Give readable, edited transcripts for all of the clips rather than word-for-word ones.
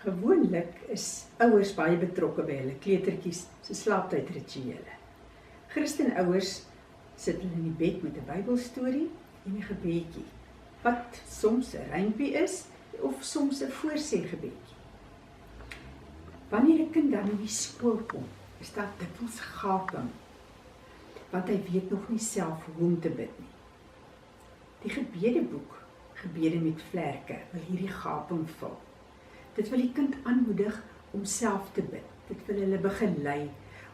Gewoonlik is ouers baie betrokke by hulle kleutertjies se slaaptydrituele. Christenouers sit hulle in die bed met 'n Bybelstorie en 'n gebedjie, wat soms 'n rympie is of soms 'n voorsêgebedjie. Wanneer 'n kind dan in die skool kom, is daar dikwels gaping, want hy weet nog nie self hoe om te bid nie. Die gebedeboek, Gebede met Vlerke, wil hierdie gaping vul. Dit wil die kind aanmoedig om self te bid. Dit wil hulle begelei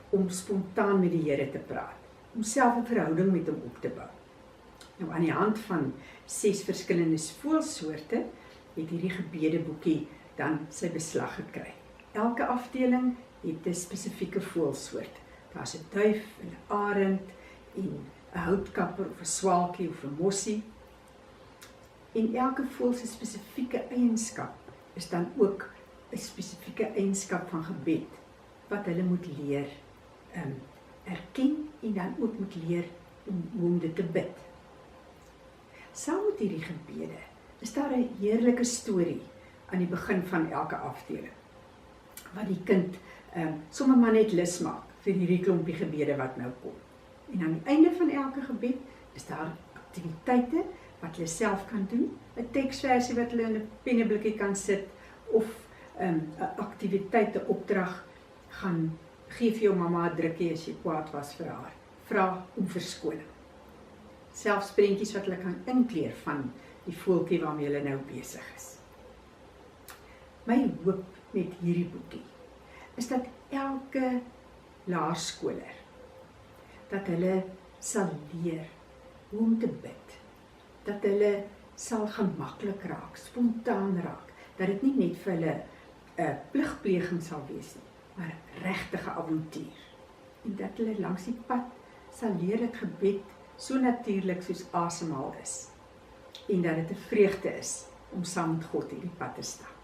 om spontaan met die Here te praat, om self 'n verhouding met hom op te bou. Nou aan die hand van 6 verskillende voëlsoorte het hierdie gebedeboekie dan sy beslag gekry. Elke afdeling het 'n spesifieke voëlsoort. Daar's 'n duif, 'n arend en 'n houtkapper of 'n swaalkie of 'n mossie. En elke voël se spesifieke eienskap is dan ook 'n spesifieke eienskap van gebed wat hulle moet leer erken en dan ook moet leer om dit te bid. Saam met hierdie gebede is daar 'n heerlike storie aan die begin van elke afdeling, wat die kind sommer maar net lus maak vir hierdie klompie gebede wat nou kom. En aan die einde van elke gebed is daar aktiwiteite wat hulle self kan doen, 'n teksversie wat hulle in 'n penneblikkie kan sit, of 'n aktiwiteit, 'n opdrag, gaan gee vir jou mamma 'n drukkie as jy kwaad was vir haar. Vra om verskoning. Selfs prentjies wat hulle kan inkleer van die voeltjie waarmee hulle nou besig is. My hoop met hierdie boekie is dat elke laerskoler, dat hulle sal leer hoe om te bid, dat hulle sal gemaklik raak, spontaan raak, dat dit nie net vir hulle 'n pligpleging sal wees nie, maar regtige avontuur. En dat hulle langs die pad sal leer dat gebed so natuurlik soos asemhaal is, en dat dit 'n vreugde is om saam met God hierdie pad te stap.